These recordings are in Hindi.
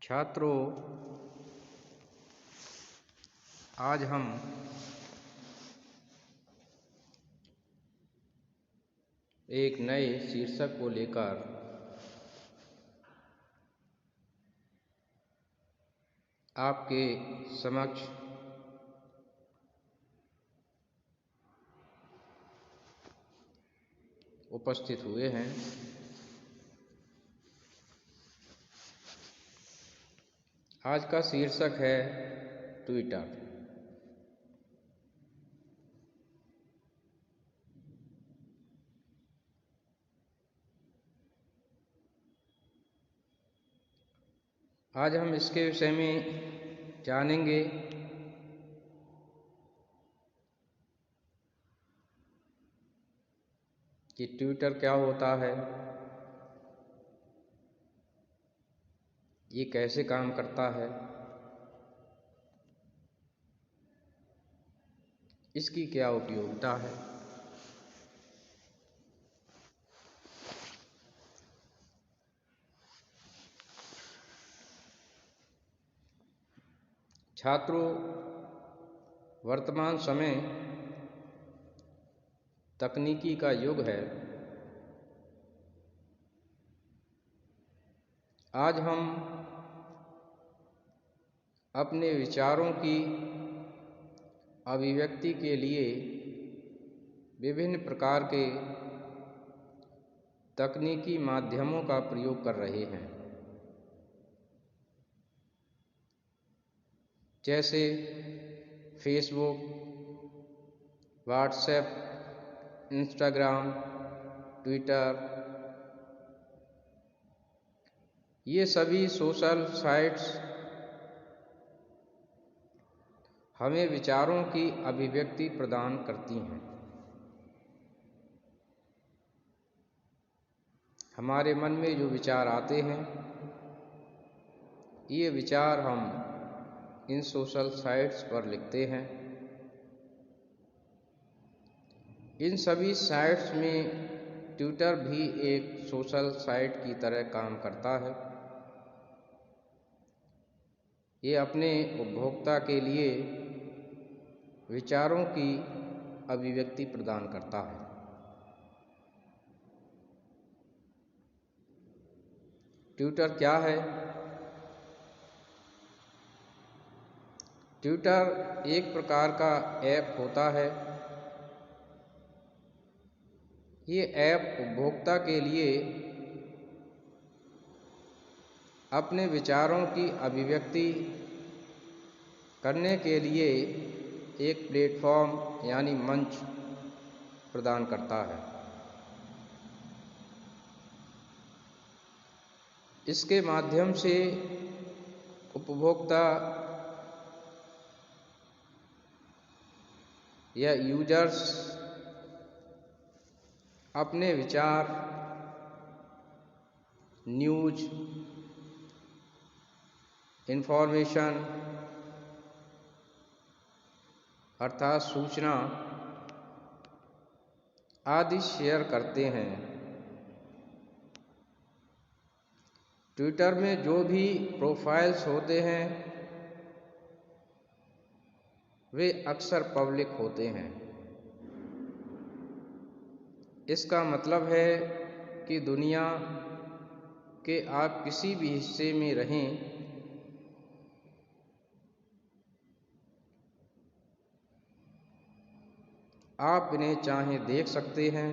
छात्रों, आज हम एक नए शीर्षक को लेकर आपके समक्ष उपस्थित हुए हैं। आज का शीर्षक है ट्विटर। आज हम इसके विषय में जानेंगे कि ट्विटर क्या होता है, ये कैसे काम करता है, इसकी क्या उपयोगिता है। छात्रों, वर्तमान समय तकनीकी का युग है। आज हम अपने विचारों की अभिव्यक्ति के लिए विभिन्न प्रकार के तकनीकी माध्यमों का प्रयोग कर रहे हैं, जैसे फेसबुक, व्हाट्सएप, इंस्टाग्राम, ट्विटर। ये सभी सोशल साइट्स हमें विचारों की अभिव्यक्ति प्रदान करती हैं। हमारे मन में जो विचार आते हैं, ये विचार हम इन सोशल साइट्स पर लिखते हैं। इन सभी साइट्स में ट्विटर भी एक सोशल साइट की तरह काम करता है। ये अपने उपभोक्ता के लिए विचारों की अभिव्यक्ति प्रदान करता है। ट्विटर क्या है? ट्विटर एक प्रकार का ऐप होता है। ये ऐप उपभोक्ता के लिए अपने विचारों की अभिव्यक्ति करने के लिए एक प्लेटफॉर्म यानी मंच प्रदान करता है। इसके माध्यम से उपभोक्ता या यूजर्स अपने विचार, न्यूज, इंफॉर्मेशन अर्थात सूचना आदि शेयर करते हैं। ट्विटर में जो भी प्रोफाइल्स होते हैं वे अक्सर पब्लिक होते हैं। इसका मतलब है कि दुनिया के आप किसी भी हिस्से में रहें, आप इन्हें चाहे देख सकते हैं,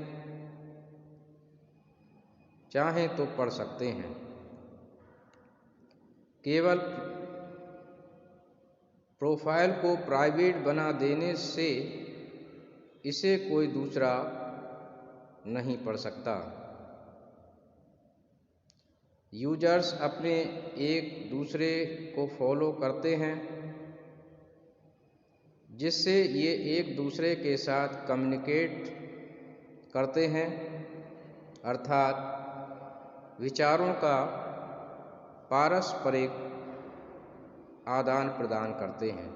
चाहे तो पढ़ सकते हैं। केवल प्रोफाइल को प्राइवेट बना देने से इसे कोई दूसरा नहीं पढ़ सकता। यूजर्स अपने एक दूसरे को फॉलो करते हैं, जिससे ये एक दूसरे के साथ कम्युनिकेट करते हैं, अर्थात विचारों का पारस्परिक आदान प्रदान करते हैं।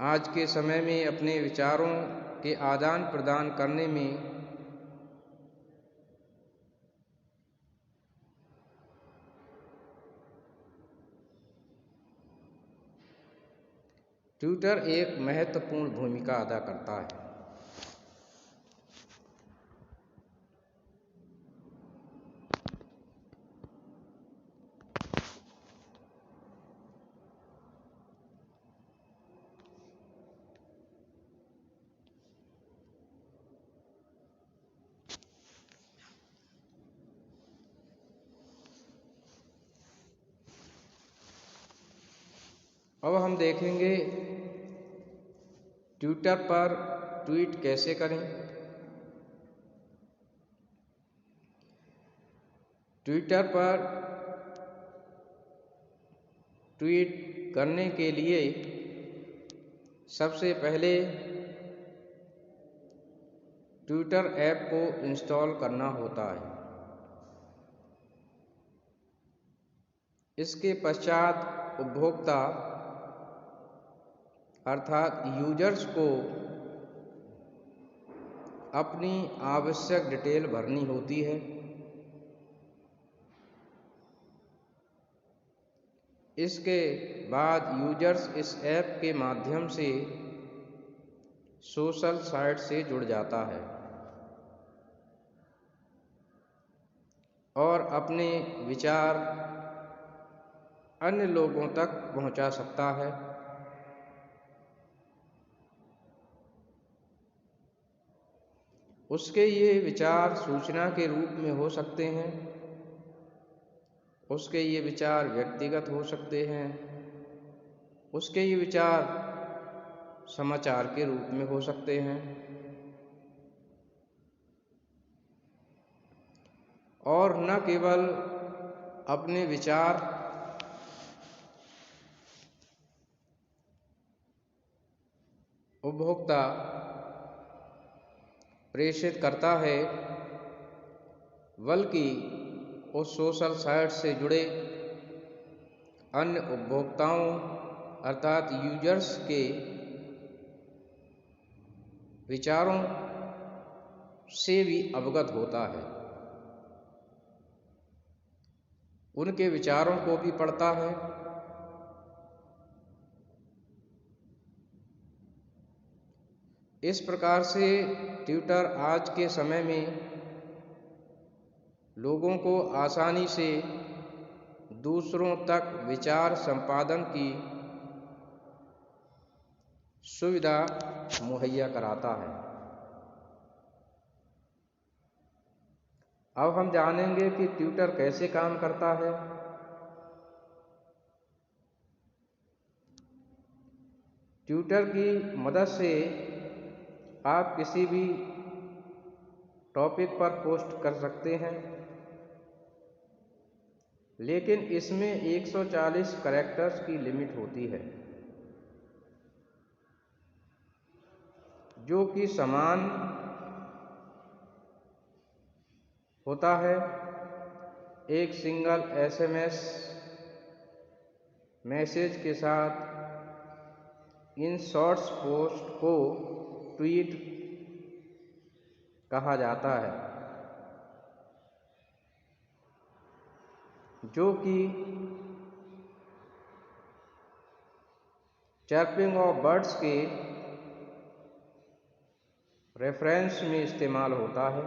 आज के समय में अपने विचारों के आदान प्रदान करने में ट्विटर एक महत्वपूर्ण भूमिका अदा करता है। अब हम देखेंगे ट्विटर पर ट्वीट कैसे करें। ट्विटर पर ट्वीट करने के लिए सबसे पहले ट्विटर ऐप को इंस्टॉल करना होता है। इसके पश्चात उपभोक्ता अर्थात यूजर्स को अपनी आवश्यक डिटेल भरनी होती है। इसके बाद यूजर्स इस ऐप के माध्यम से सोशल साइट से जुड़ जाता है और अपने विचार अन्य लोगों तक पहुंचा सकता है। उसके ये विचार सूचना के रूप में हो सकते हैं, उसके ये विचार व्यक्तिगत हो सकते हैं, उसके ये विचार समाचार के रूप में हो सकते हैं और न केवल अपने विचार उपभोक्ता प्रेषित करता है, बल्कि उस सोशल साइट से जुड़े अन्य उपभोक्ताओं अर्थात यूजर्स के विचारों से भी अवगत होता है, उनके विचारों को भी पढ़ता है। इस प्रकार से ट्विटर आज के समय में लोगों को आसानी से दूसरों तक विचार संपादन की सुविधा मुहैया कराता है। अब हम जानेंगे कि ट्विटर कैसे काम करता है। ट्विटर की मदद से आप किसी भी टॉपिक पर पोस्ट कर सकते हैं, लेकिन इसमें 140 कैरेक्टर्स की लिमिट होती है, जो कि समान होता है एक सिंगल SMS मैसेज के साथ। इन शॉर्ट्स पोस्ट को ट्वीट कहा जाता है, जो कि चर्पिंग ऑफ बर्ड्स के रेफरेंस में इस्तेमाल होता है,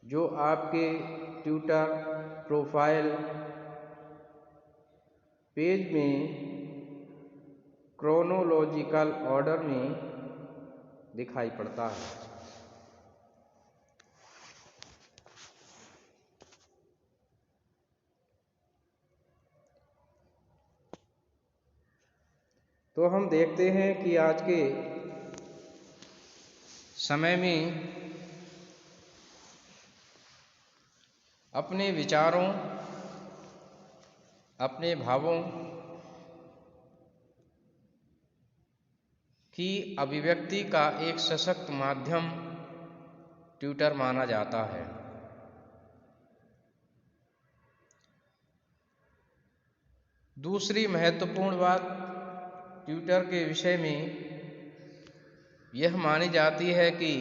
जो आपके ट्विटर प्रोफाइल पेज में क्रोनोलॉजिकल ऑर्डर में दिखाई पड़ता है। तो हम देखते हैं कि आज के समय में अपने विचारों, अपने भावों की अभिव्यक्ति का एक सशक्त माध्यम ट्विटर माना जाता है। दूसरी महत्वपूर्ण बात ट्विटर के विषय में यह मानी जाती है कि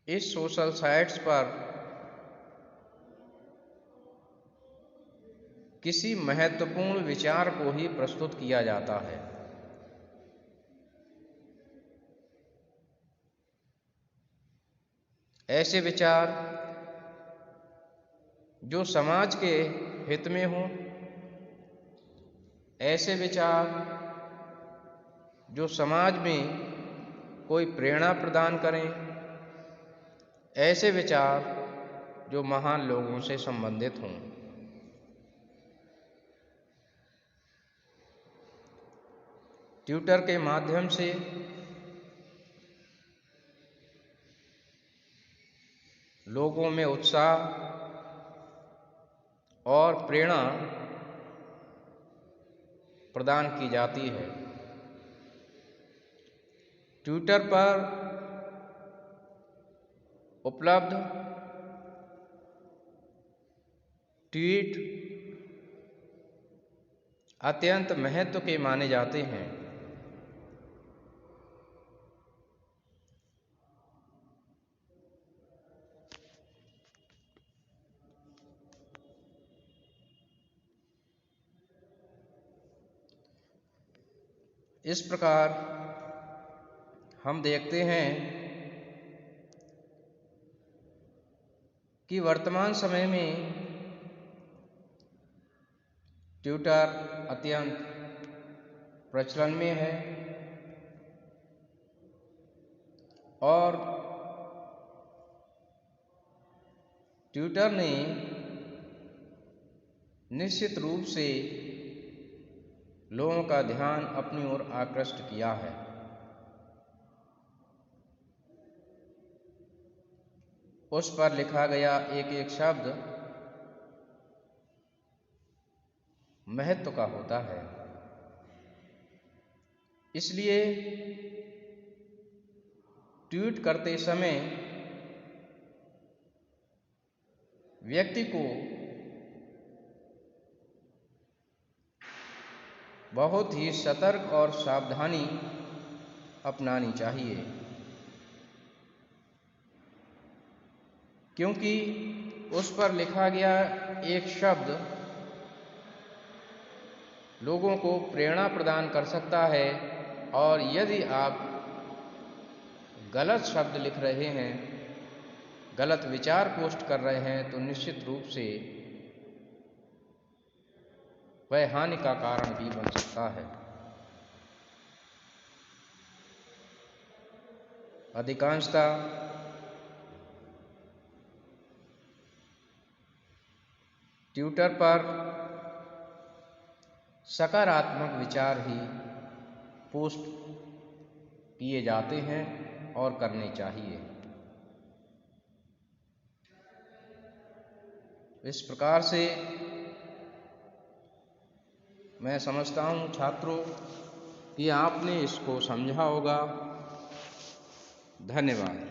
इस सोशल साइट्स पर किसी महत्वपूर्ण विचार को ही प्रस्तुत किया जाता है। ऐसे विचार जो समाज के हित में हों, ऐसे विचार जो समाज में कोई प्रेरणा प्रदान करें, ऐसे विचार जो महान लोगों से संबंधित हों। ट्विटर के माध्यम से लोगों में उत्साह और प्रेरणा प्रदान की जाती है। ट्विटर पर उपलब्ध ट्वीट अत्यंत महत्व के माने जाते हैं। इस प्रकार हम देखते हैं कि वर्तमान समय में ट्विटर अत्यंत प्रचलन में है और ट्विटर ने निश्चित रूप से लोगों का ध्यान अपनी ओर आकृष्ट किया है। उस पर लिखा गया एक एक शब्द महत्व का होता है। इसलिए ट्वीट करते समय व्यक्ति को बहुत ही सतर्क और सावधानी अपनानी चाहिए, क्योंकि उस पर लिखा गया एक शब्द लोगों को प्रेरणा प्रदान कर सकता है और यदि आप गलत शब्द लिख रहे हैं, गलत विचार पोस्ट कर रहे हैं, तो निश्चित रूप से वह हानि का कारण भी बन सकता है। अधिकांशतः ट्विटर पर सकारात्मक विचार ही पोस्ट किए जाते हैं और करने चाहिए। इस प्रकार से मैं समझता हूँ छात्रों कि आपने इसको समझा होगा। धन्यवाद।